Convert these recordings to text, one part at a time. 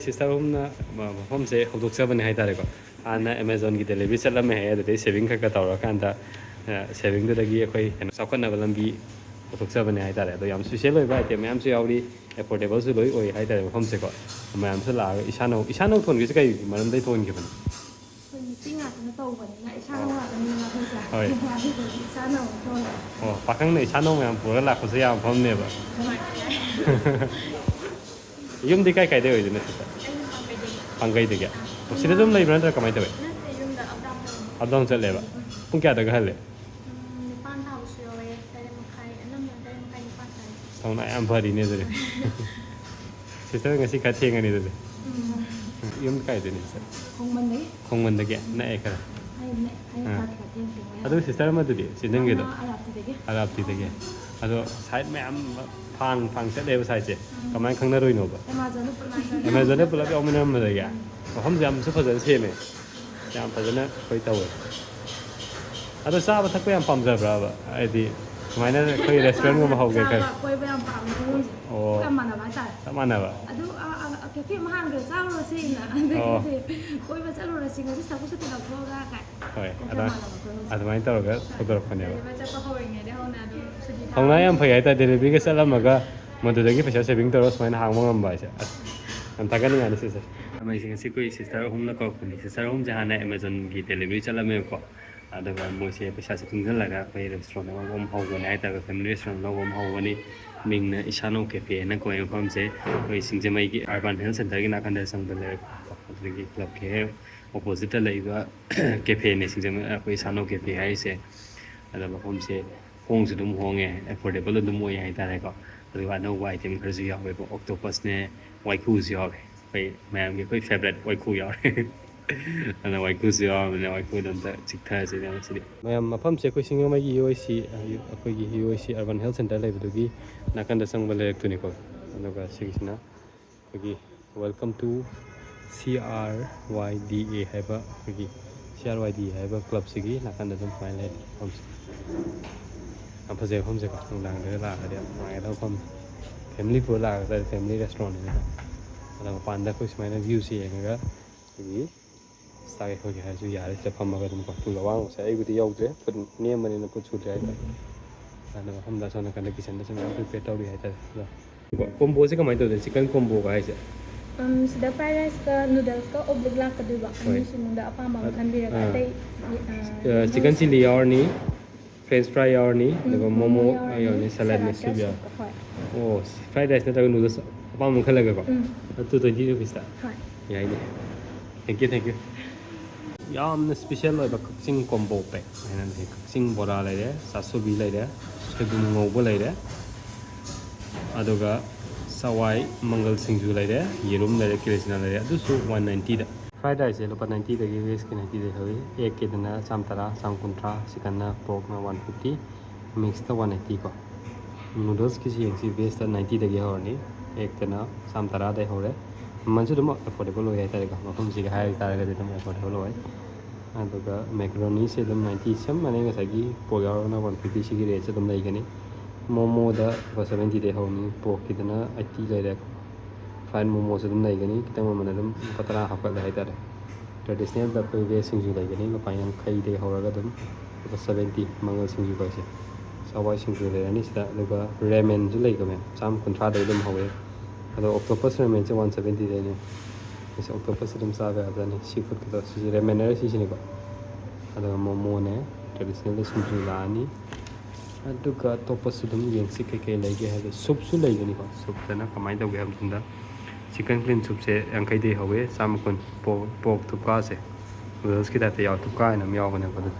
Sister Hongna Haosu Hongna Haosu Anna Amazon ki delivery chala hai adai saving ka taura kanda saving da gi akhoi sakon na lambi hotoksa bane hai tare ado yam special oi ba item yam su yauri affordable su loi oi hai tare mafam se ko mayam su la Ishanou thon gi kai maram dai thon gi ban tinga na tau ban na Ishanou la ni na thon sa oi Ishanou thon oh pakang na Ishanou mayam pura la khosa yam phom ne ba yum di kai kai de oi ne Pangai de kya sida dum lai brand kamai tawe abdam chale ba pung kya daga hale sauna am bari ne dare sister ngasi ka thenga ni dare yum kai de ni khongman de kya na ekara adu sister ma de sineng ge do arab ti de kya adu side me am phang set de side che kamai khang na roi no ba Amazon de pula bi ominam ma de kya mafam jam su phazan se me jam phazana koi tawe ado sa ba thak yam pam ja bra ba ai di maina koi restaurant ma hau ge ka koi ba yam pam ko oh mana ba ta mana ba adu Caffe ma hang de sa ro si na koi ba sa ro si ngi sa ko sa ti la ko ga ka hoi ada main taw ga photo ko ne ba ba cha ko hoi nge de hona adu sidi hongna yam phai ai ta delivery ga sala ma ga madu da gi phaisa saving tor maina hang ma ngam ba cha am ta ga ni ani se मैं इसे कोई sister home ना call करी sister home जहाँ ना Amazon की delivery चला मेरे को अदर मुझे पैसा से तुम लगा कोई रेस्टोरेंट में वो हाउ बने आया था फैमिली रेस्टोरेंट में वो हाउ बने मिंग ना इशानो कैफे ना कोई फॉर्म से कोई सिंगजमई की अर्बन हेल्थ सेंटर की ना कंधे संग ले की क्लब के ऑपोजिट लेगा कैफे ने सिंगजमई कोई इशानो कैफे है इसे अदर फॉर्म से होंग से तुम होंगे अफोर्डेबल तुम वो यहाँ इधर है को अदर वाला वाइट आइटम कर जो यहाँ पे ऑक्टोपस ने वाइट कूज यहाँ पे mayam ki koi favorite wai khu yaar ana wai khu se yaar na wai khu dan ta chikha se na se mayam mapham se koi singa mai gi UIC akoi gi UIC urban health center lai bu gi nakan da sang bale tu ni ko anaga sigisna ko gi welcome to CRYDA haiba ko gi CRYDA haiba club se gi nakan da dum file lai pham am phaje pham se ko lang de la ga de mai da pham family pu la ga family restaurant ni ada panda ko ismaina view si yenga gi sai ho gi ha ju ya le pham ma ga dum ko tu la wang sa ai gu ti yaw je put ne mani na put chu de ai ana pham da sa na kan kitchen da sa na prepare taw ri hai ta combo se ka mai to de chicken combo ga ai se sida fried rice ka noodles ka oblique la ka du ba ani si mung da apa ma kan bi ra dai chicken chili yaw ni french fry yaw ni da momo yaw ni salad ni soup yaw oh fried rice na ta noodles apa mung khala ga ko 220 rupees ta yai ne thank you yamna special oi ba cooking combo pack aina ne cooking bora lai de sasobi lai de segum ngau bo lai de aduga sawai mangal singju lai de yerum lai de kilesina lai de adu su 190 da fried rice lo 90 da gi veg ki 90 de hoye ek ke dana samtara samkuntra chicken na pork na 150 mix ta 180 ko noodles ki si veg ta 90 da gi horni एक तना साम तरा दे हो रे मंजू दम affordable हो जाता है का मफम से हाई तारा का दम अफोर्डेबल हो है अदुगा मैक्रोनी से दम 90 सम माने गसागी पोगार ना 150 सिगी रेट से दम लाई गनी मोमो दा 70 दे होनी पोक कितना 80 ले रे फाइन मोमो से दम लाई गनी कितना मन दम पतरा हक ले तारे ट्रेडिशनल दा कोई वे सिंजू लाई गनी पाइन खई दे होरगा दम 70 मंगल सिंजू का से sawai singju le ani sida luga ramen ju lai game cham kontra de dum hawe ado octopus ramen che 170 de ne is octopus dum sa ga da ne seafood ka si ramen ne si ni ko ado momo ne traditional singju la ani ado ka octopus dum yen si ke lai ge ha soup su lai ni ko soup da na kamai da ge ham da chicken clean soup se yang kai de hawe sam kon pork tu ka se noodles ki da te yaw tu ka na yaw ne ko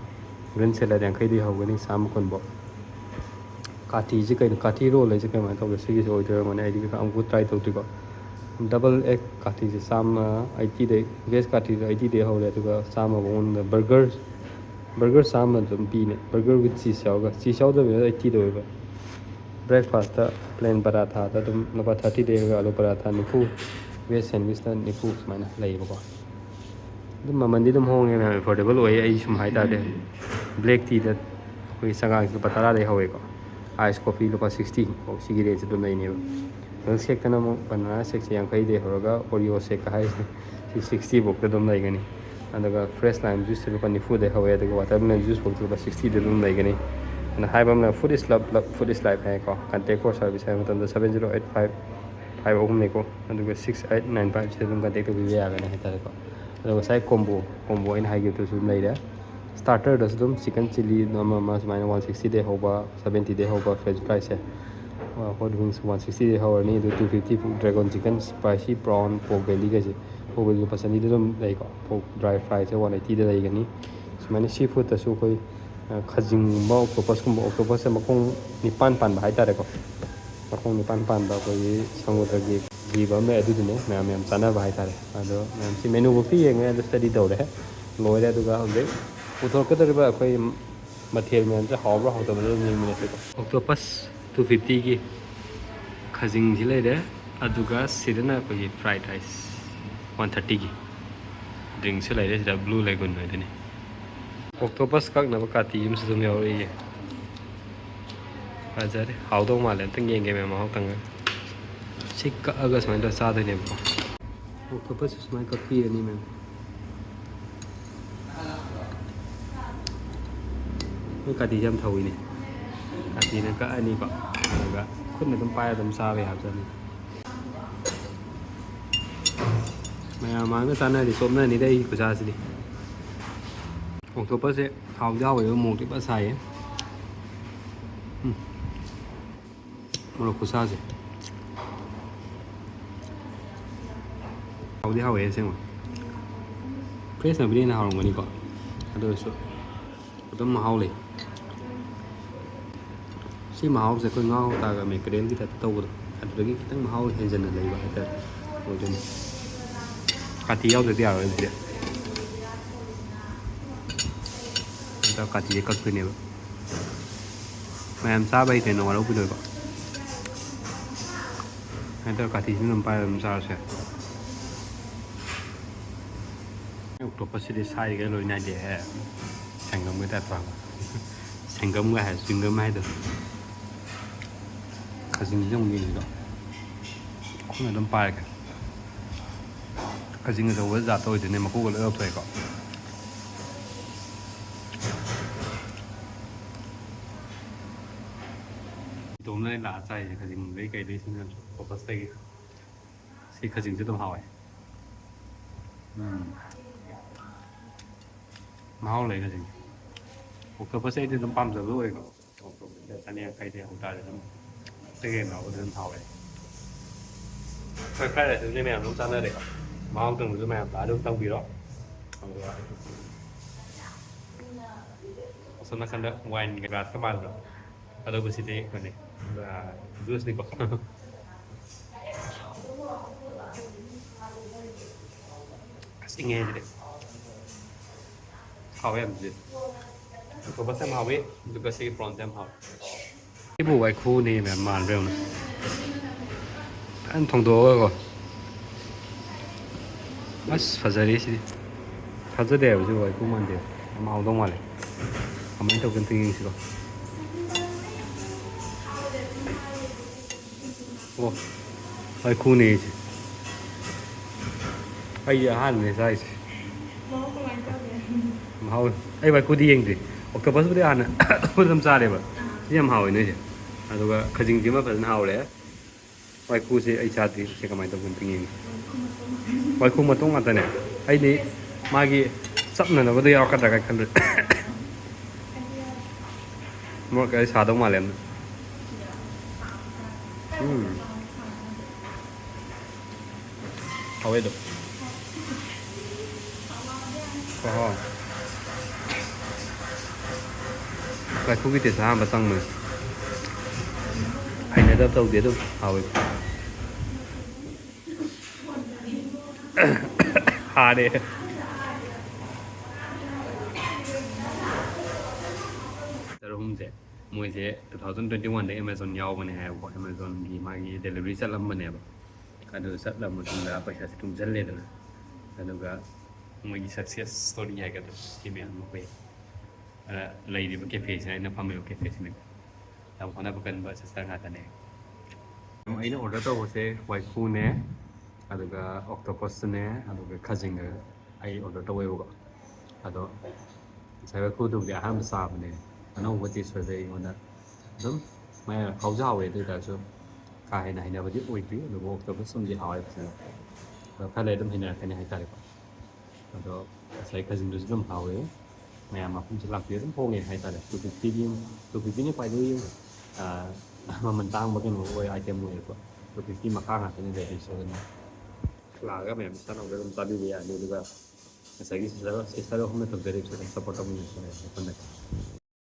green salad yang kai de hawe ni sam kon bo काठी जी कहीं काठी role है जी कहीं मैं तो वैसे ही order मैंने I D का हमको ट्राई तो ठीक है डबल एग काठी से साम 80 दे वेज काठी 80 दे हो रहा है तो साम वन बर्गर साम मतलब पी ने बर्गर विद चीज होगा चीज होगा तो 80 दे होगा ब्रेकफास्ट प्लेन पराठा तो तुम लोग 30 दे होगा आलू पराठा निकू वेज सैंडविच तो निकू मैंने लाई होगा तो ममंदी तुम होंगे मैं अफोर्डेबल हो आई सुम हाई तारे ब्लैक टी दा कोई संगा के पता दे होएगा आइस कॉफी लोग 60 और सिगरेट तो नहीं ꯃꯤꯜꯛ ꯁꯦꯛꯇꯅ ꯑꯃꯨꯛ ꯕꯅꯥꯅꯥ ꯁꯦꯛꯁꯦ 50ꯗꯩ ꯍꯧꯔꯒ ꯑꯣꯔꯤꯑꯣ ꯁꯦꯛꯀ ꯍꯥꯏꯔꯤꯁꯦ ꯁꯤ 60 ꯐꯥꯎꯗ ꯑꯗꯨꯝ ꯂꯩꯒꯅꯤ ꯑꯗꯨꯒ ꯐ꯭ꯔꯦꯁ ꯂꯥꯏꯝ ꯖꯨꯁꯁꯦ ꯂꯨꯄꯥ 90ꯗꯩ ꯍꯧꯋꯦ ꯑꯗꯨꯒ ꯋꯥꯇꯔꯃꯦꯂꯟ ꯖꯨꯁ ꯐꯥꯎꯗ ꯂꯨꯄꯥ 60ꯗ ꯑꯗꯨꯝ ꯂꯩꯒꯅꯤ ꯑꯗꯨꯅ ꯍꯥꯏꯕ ꯑꯃꯅ food is love food is life ꯍꯥꯏꯀꯣ ꯀꯟꯇꯦꯛ ꯐꯣꯔ ꯁꯥꯔꯚꯤꯁ ꯍꯥꯏꯕ ꯃꯇꯝꯗ 708553 ꯑꯗꯨꯒ 6895 ꯑꯗꯨꯝ ꯀꯟꯇꯦꯛ ꯇꯧꯕꯤꯕ ꯌꯥꯒꯅꯤ ꯍꯥꯏꯇꯥꯔꯦꯀꯣ ꯑꯗꯨꯒ ꯉꯁꯥꯏ ꯀꯣꯝꯕꯣ ꯑꯩꯅ ꯍꯥꯏꯈꯤꯕꯗꯨꯁꯨ ꯑꯗꯨꯝ ꯂꯩꯔꯦ ꯁ꯭ꯇꯥꯔꯇꯔꯗꯁꯨ ꯑꯗꯨꯝ ꯆꯤꯀꯟ ꯆꯤꯂꯤ ꯑꯃ ꯁꯨꯃꯥꯏꯅ 160ꯗꯩ ꯍꯧꯕ 70ꯗꯩ ꯍꯧꯕ ꯐ꯭ꯔꯦꯟꯆ ꯐ꯭ꯔꯥꯏꯁꯦ ꯍꯣꯠ ꯋꯤꯡꯁ 160ꯗꯩ ꯍꯧꯔꯅꯤ ꯑꯗꯨ 250 ꯗ꯭ꯔꯦꯒꯣꯟ ꯆꯤꯀꯟ ꯁ꯭ꯄꯥꯏꯁꯤ ꯄ꯭ꯔꯥꯎꯟ ꯄꯣꯛ ꯕꯦꯂꯤꯒꯁꯦ ꯄꯣꯛ ꯕꯦꯂꯤ ꯂꯨꯄꯥ 200ꯗ ꯑꯗꯨꯝ ꯂꯩꯀꯣ ꯄꯣꯛ ꯗ꯭ꯔꯥꯏ ꯐ꯭ꯔꯥꯏꯁꯦ 180ꯗ ꯂꯩꯒꯅꯤ ꯁꯨꯃꯥꯏꯅ ꯁꯤ ꯐꯨꯗꯇꯁꯨ ꯑꯩꯈꯣꯏ ꯈꯖꯤꯡꯒꯨꯝꯕ ꯑꯣꯛꯇꯣꯄꯁꯁꯦ ꯃꯈꯣꯡ 9 ꯄꯥꯟꯕ ꯍꯥꯏꯇꯥꯔꯦꯀꯣ ꯃꯈꯣꯡ 9 ꯄꯥꯟꯕ ꯑꯩꯈꯣꯏꯒꯤ ꯁꯃꯨꯗ꯭ꯔꯒꯤ ꯖꯤꯕ ꯑꯃ ꯂꯩ ꯑꯗꯨꯗꯨꯅꯦ ꯃꯌꯥꯝ ꯆꯥꯅꯕ ꯍꯥꯏꯇꯥꯔꯦ ꯑꯗꯣ ꯃꯌꯥꯝꯁꯤ ꯃꯦꯅꯨꯕꯨꯛꯇꯤ ꯌꯦꯡꯉꯦ ꯑꯗꯣ ꯁ꯭ꯇꯗꯤ ꯇꯧꯔꯦ ꯂꯣꯏꯔꯦ ꯑꯗꯨꯒ ꯍꯧꯖꯤꯛ ꯄꯨꯊꯣꯔꯛꯀꯗꯧꯔꯤꯕ ꯑꯩꯈꯣꯏ ꯃꯊꯦꯜ ꯃꯌꯥꯝꯁꯦ ꯍꯥꯎꯕ꯭ꯔꯥ ꯍꯥꯎꯇꯕ꯭ꯔꯥ ꯑꯗꯨꯝ ꯌꯦꯡꯃꯤꯟꯅꯁꯦꯀꯣ ꯑꯣꯛꯇꯣꯄꯁ 250ꯒꯤ ꯈꯖꯤꯡꯁꯤ ꯂꯩꯔꯦ ꯑꯗꯨꯒ ꯁꯤꯗꯅ ꯑꯩꯈꯣꯏꯒꯤ ꯐ꯭ꯔꯥꯏഡ് ꯔꯥꯏꯁ 130ꯒꯤ ꯗ꯭ꯔꯤꯡꯛꯁꯨ ꯂꯩꯔꯦ ꯁꯤꯗ ꯕ꯭ꯂꯨ ꯂꯦꯒꯨꯟ ꯑꯣꯏꯗꯣꯏꯅꯤ ꯑꯣꯛꯇꯣꯄꯁ ꯀꯛꯅꯕ ꯀꯥꯇꯤ ꯑꯃꯁꯨ ꯑꯗꯨꯝ ꯌꯥꯎꯔꯛꯏꯌꯦ ꯐꯖꯔꯦ ꯍꯥꯎꯗꯧ ꯃꯥꯜꯂꯦ ꯑꯝꯇꯪ ꯌꯦꯡꯒꯦ ꯃꯌꯥꯝ ꯃꯍꯥꯎ ꯇꯪꯒ ꯁꯤ ꯀꯛꯑꯒ ꯁꯨꯃꯥꯏꯅ ꯇꯧꯔ ꯆꯥꯗꯣꯏꯅꯦꯕꯀꯣ ꯑꯣꯛꯇꯣꯄꯁ ꯁꯨꯃꯥꯏꯅ ꯀꯛꯄꯤꯔꯅꯤ ꯃꯌꯥꯝ ꯃꯣꯏ ꯀꯥꯇꯤꯁꯦ ꯌꯥꯝ ꯊꯧꯋꯤꯅꯦ ꯀꯥꯇꯤꯅ ꯀꯛꯑꯅꯤꯀꯣ ꯑꯗꯨꯒ ꯈꯨꯠꯅ ꯑꯗꯨꯝ ꯄꯥꯏꯔ ꯑꯗꯨꯝ ꯆꯥꯕ ꯌꯥꯕꯖꯥꯠꯅꯤ ꯃꯌꯥꯝ ꯃꯥꯡꯗ ꯆꯥꯅꯔꯗꯤ ꯆꯣꯞꯅꯔꯅꯤꯗ ꯑꯩ ꯈꯨꯆꯥꯁꯤꯗꯤ ꯑꯣꯛꯇꯣꯄꯁꯁꯦ ꯍꯥꯎꯗꯤ ꯍꯥꯎꯋꯦꯕ ꯃꯣꯔꯣꯛꯇꯤ ꯐꯖꯅ ꯁꯥꯏꯌꯦ ꯃꯣꯔꯣꯛ ꯈꯨꯁꯥꯁꯦ ꯍꯥꯎꯗꯤ ꯍꯥꯎꯋꯦ ꯑꯁꯦꯡꯕ ꯐ꯭ꯔꯦꯁꯅꯕꯨꯗꯤ ꯍꯦꯟꯅ ꯍꯥꯎꯔꯝꯒꯅꯤꯀꯣ ꯑꯗꯨ ꯑꯣꯏꯔꯁꯨ ꯑꯗꯨꯝ ꯃꯍꯥꯎ ꯂꯩ ꯁꯤ ꯃꯍꯥꯎꯁꯦ ꯑꯩꯈꯣꯏ ꯉꯥ ꯀꯧꯇꯥꯒ ꯃꯦꯀꯔꯦꯜꯒꯤ ꯇꯥꯏꯞꯇ ꯇꯧꯕꯗꯣ ꯑꯗꯨꯗꯒꯤ ꯈꯤꯇꯪ ꯃꯍꯥꯎ ꯍꯦꯟꯖꯟꯅ ꯂꯩꯕ ꯍꯥꯏꯇꯥꯔꯦ ꯑꯣꯏꯗꯣꯏꯅꯤ ꯀꯥꯇꯤ ꯌꯥꯎꯗ꯭ꯔꯗꯤ ꯌꯥꯔꯣꯏ ꯑꯗꯨꯗꯤ ꯑꯗ ꯀꯥꯇꯤꯁꯦ ꯀꯛꯇꯣꯏꯅꯦꯕ ꯃꯌꯥꯝ ꯆꯥꯕ ꯍꯩꯇꯦꯅ ꯋꯥꯔꯧꯕꯤꯗꯣꯏꯕ ꯅꯠꯇ꯭ꯔꯒ ꯀꯥꯇꯤꯁꯤꯅ ꯑꯗꯨꯝ ꯄꯥꯏꯔꯒ ꯑꯗꯨꯝ ꯆꯥꯔꯁꯨ ꯌꯥꯏ ꯑꯣꯛꯇꯣꯄꯁꯁꯤꯗꯤ ꯁꯥꯏꯒ ꯂꯣꯏ ꯅꯥꯏꯗꯦꯍꯦ ꯁꯦꯡꯒꯝꯒꯤ ꯇꯥꯏꯞꯇ ꯁꯦꯡꯒꯝꯒ ꯍꯥꯏ ꯆ꯭ꯋꯤꯡꯒꯝ ꯍꯥꯏꯗꯣ ꯈꯖꯤꯡꯁꯤꯅ ꯑꯃꯨꯛ ꯌꯦꯡꯁꯤꯀꯣ ꯈꯨꯠꯅ ꯑꯗꯨꯝ ꯄꯥꯏꯔꯒꯦ ꯈꯖꯤꯡ ꯑꯆꯧꯕ ꯖꯥꯠꯇ ꯑꯣꯏꯗꯣꯏꯅꯦ ꯃꯀꯨꯒ ꯂꯣꯏ ꯂꯧꯊꯣꯛꯑꯦꯀꯣ ꯏꯇꯣꯝꯅ ꯂꯥꯛꯑ ꯆꯥꯏꯁꯦ ꯈꯖꯤꯡꯗꯩ ꯀꯩꯗꯩ ꯁꯤꯅ ꯑꯣꯛꯇꯣꯄꯁꯇꯒꯤ ꯁꯤ ꯈꯖꯤꯡꯁꯦ ꯑꯗꯨꯝ ꯍꯥꯎꯋꯦ ꯃꯍꯥꯎ ꯂꯩ ꯈꯖꯤꯡꯁꯦ ꯑꯣꯛꯇꯣꯄꯁꯁꯦ ꯑꯩꯗꯤ ꯑꯗꯨꯝ ꯄꯥꯝꯖꯕ ꯑꯣꯏꯀꯣ ꯑꯣꯛꯇꯣꯄꯁꯁꯦ 150ꯗꯩ ꯍꯧꯇꯥꯔꯗꯤ ꯑꯗꯨꯝ ꯁꯦꯀꯦꯟ ꯂꯥꯎꯕꯗ ꯑꯗꯨꯝ ꯍꯥꯎꯋꯦ ꯍꯣꯏ ꯐ꯭ꯔꯥꯏ ꯔꯥꯏꯁꯇꯨꯗꯤ ꯃꯌꯥꯝ ꯑꯗꯨꯝ ꯆꯥꯅꯔꯦꯀꯣ ꯃꯍꯥꯎ ꯇꯪꯕꯁꯨ ꯃꯌꯥꯝ ꯂꯥꯛꯑ ꯑꯗꯨꯝ ꯇꯪꯕꯤꯔꯣ ꯑꯗꯨꯒ ꯑꯁꯣꯝ ꯅꯥꯀꯟꯗ ꯋꯥꯏꯟꯒꯤ ꯒ꯭ꯂꯥꯁꯀ ꯃꯥꯟꯕꯗꯣ ꯑꯗꯨꯕꯨ ꯁꯤꯗꯤ ꯀꯩꯅꯣꯅꯤ ꯖꯨꯁꯅꯤꯀꯣ ꯑꯁ ꯏꯪꯉꯦ ꯁꯤꯗꯤ ꯍꯥꯎꯋꯦ ꯌꯥꯝ ꯁꯤꯗꯤ ꯑꯣꯛꯇꯣꯄꯁ ꯌꯥꯝ ꯍꯥꯎꯋꯤ ꯑꯗꯨꯒ ꯁꯤꯒꯤ ꯄ꯭ꯔꯣꯟꯁꯦ ꯌꯥꯝ ꯍꯥꯎꯋꯤ ꯁꯤꯕꯨ ꯋꯥꯏꯈꯨꯅꯦ ꯃꯌꯥꯝ ꯃꯥꯟꯕ꯭ꯔꯥ ꯌꯦꯡꯉꯨꯅꯦ ꯐꯖꯅ ꯊꯣꯡꯗꯣꯛꯑꯒꯀꯣ ꯑꯁ ꯐꯖꯔꯦ ꯁꯤꯗꯤ ꯊꯥꯖꯗꯦ ꯍꯥꯏꯕ ꯁꯤ ꯋꯥꯏꯈꯨ ꯃꯥꯟꯗꯦ ꯌꯥꯝ ꯍꯥꯎꯗꯧ ꯃꯥꯜꯂꯦ ꯀꯃꯥꯏꯅ ꯇꯧꯒꯦ ꯑꯝꯇ ꯌꯦꯡꯁꯤꯀꯣ ꯑꯣ ꯋꯥꯏꯈꯨꯅꯦ ꯁꯤ ꯑꯩ ꯑꯍꯥꯟꯕꯅꯦ ꯆꯥꯔꯤꯁꯦ ꯃꯍꯥꯎ ꯀꯃꯥꯏꯅ ꯇꯧꯒꯦ ꯃꯍꯥꯎ ꯑꯩ ꯋꯥꯏꯈꯨꯗꯤ ꯌꯦꯡꯗ꯭ꯔꯤ ꯑꯣꯛꯇꯣꯄꯁꯄꯨꯗꯤ ꯍꯥꯟꯅ ꯑꯗꯨꯝ ꯆꯥꯔꯦꯕ ꯁꯤ ꯌꯥꯝ ꯍꯥꯎꯋꯦ ꯅꯣꯏꯁꯦ ꯑꯗꯨꯒ ꯈꯖꯤꯡꯁꯤꯃ ꯐꯖꯅ ꯍꯥꯎꯔꯦ ꯋꯥꯏꯈꯨꯁꯦ ꯑꯩ ꯆꯥꯗ꯭ꯔꯤ ꯁꯤ ꯀꯃꯥꯏꯅ ꯇꯧꯒꯦ ꯑꯝꯇ ꯌꯦꯡꯒꯦ ꯋꯥꯏꯈꯨ ꯃꯇꯣꯡ ꯉꯥꯛꯇꯅꯦ ꯑꯩꯗꯤ ꯃꯥꯒꯤ ꯆꯞꯅꯅꯕꯗꯣ ꯌꯥꯎꯔꯛꯀꯗ꯭ꯔꯥ ꯈꯜꯂꯨꯔꯦ ꯃꯣꯔꯣꯛ ꯀꯗꯤ ꯁꯥꯗꯧ ꯃꯥꯜꯂꯦ ꯌꯥꯝꯅ ꯍꯥꯎꯋꯦ ꯑꯗꯨꯝ ꯍꯣꯏ ꯋꯥꯏꯈꯨꯒꯤ ꯇꯦꯁ ꯑꯍꯥꯟꯕ ꯆꯪꯕꯅꯤ ꯍꯩꯅꯗꯕ ꯇꯧꯗꯦ ꯑꯗꯨꯝ ꯍꯥꯎꯋꯤ ꯍꯥꯔꯦ ꯑꯍꯨꯝꯁꯦ ꯃꯣꯏꯁꯦ 2021ꯗ ꯑꯦꯃꯥꯖꯣꯟ ꯌꯥꯎꯕꯅꯦ ꯍꯥꯏꯌꯦꯕꯀꯣ ꯑꯦꯃꯥꯖꯣꯟꯒꯤ ꯃꯥꯒꯤ ꯗꯦꯂꯤꯚꯔꯤ ꯆꯠꯂꯝꯕꯅꯦꯕ ꯑꯗꯨ ꯆꯠꯂꯕ ꯃꯇꯨꯡꯗ ꯄꯩꯁꯥꯁꯦ ꯇꯨꯡꯁꯤꯜꯂꯦꯗꯅ ꯑꯗꯨꯒ ꯃꯣꯏꯒꯤ ꯁꯛꯁꯦꯁ ꯁ꯭ꯇꯣꯔꯤ ꯍꯥꯏꯒꯗ꯭ꯔꯥ ꯁꯤ ꯃꯌꯥꯝ ꯑꯩꯈꯣꯏ ꯂꯩꯔꯤꯕ ꯀꯦꯐꯦꯁꯤꯅ ꯑꯩꯅ ꯐꯝꯃꯤꯕ ꯀꯦꯐꯦꯁꯤꯅ ꯌꯥꯝ ꯍꯣꯠꯅꯕ ꯀꯟꯕ ꯁꯤꯁꯇꯔ ꯉꯥꯛꯇꯅꯦ ꯑꯩꯅ ꯑꯣꯔꯗꯔ ꯇꯧꯕꯁꯦ ꯋꯥꯏꯈꯨꯅꯦ ꯑꯗꯨꯒ ꯑꯣꯛꯇꯣꯄꯁꯅꯦ ꯑꯗꯨꯒ ꯈꯖꯤꯡꯒ ꯑꯩ ꯑꯣꯔꯗꯔ ꯇꯧꯋꯦꯕꯀꯣ ꯑꯗꯣ ꯉꯁꯥꯏ ꯋꯥꯏꯈꯨꯗꯨꯕꯨꯗꯤ ꯑꯍꯥꯟꯕ ꯆꯥꯕꯅꯦ ꯑꯅꯧꯕ ꯇꯦꯁ ꯑꯣꯏꯕ ꯑꯩꯉꯣꯟꯗ ꯑꯗꯨꯝ ꯍꯥꯎꯁꯨ ꯍꯥꯎꯋꯦ ꯑꯗꯨ ꯑꯣꯏꯇꯥꯔꯁꯨ ꯀꯥ ꯍꯦꯟꯅ ꯍꯩꯅꯕꯗꯤ ꯑꯣꯏꯗ꯭ꯔꯤ ꯑꯗꯨꯕꯨ ꯑꯣꯛꯇꯣꯄꯁꯇꯨꯃꯗꯤ ꯍꯥꯎꯋꯦ ꯐꯖꯅ ꯑꯗꯣ ꯈꯔ ꯂꯩꯔ ꯑꯗꯨꯝ ꯍꯩꯅꯔꯛꯀꯅꯤ ꯍꯥꯏꯇꯥꯔꯦꯀꯣ ꯑꯗꯣ ꯉꯁꯥꯏ ꯈꯖꯤꯡꯗꯨꯁꯨ ꯑꯗꯨꯝ ꯍꯥꯎꯋꯦ ꯃꯌꯥꯝ ꯃꯐꯝꯁꯨ ꯂꯥꯛꯄꯤꯌꯨ ꯑꯗꯨꯝ ꯍꯣꯡꯉꯦ ꯍꯥꯏꯇꯥꯔꯦ 250ꯒꯤ 250ꯅꯤ ꯈ꯭ꯋꯥꯏꯗꯒꯤ ꯃꯃꯜ ꯇꯥꯡꯕ ꯀꯩꯅꯣ ꯑꯣꯏ ꯑꯥꯏꯇꯦꯝ ꯑꯣꯏꯌꯦꯕ 250 ꯃꯈꯥ ꯉꯥꯛꯇꯅꯤ ꯂꯩꯔꯤꯁꯦ ꯑꯗꯨꯅ ꯂꯥꯛꯑꯒ ꯃꯌꯥꯝ Ishanou ꯑꯗꯨꯝ ꯆꯥꯕꯤꯕ ꯌꯥꯅꯤ ꯑꯗꯨꯒ ꯉꯁꯥꯏꯒꯤ ꯁꯤꯁꯇꯔ ꯑꯍꯨꯝꯅ ꯇꯧꯖꯔꯤꯕꯁꯦ ꯑꯗꯨꯝ ꯁꯞꯄꯣꯔꯠ ꯇꯧꯃꯤꯟꯅꯁꯦ ꯋꯥꯈꯜꯗ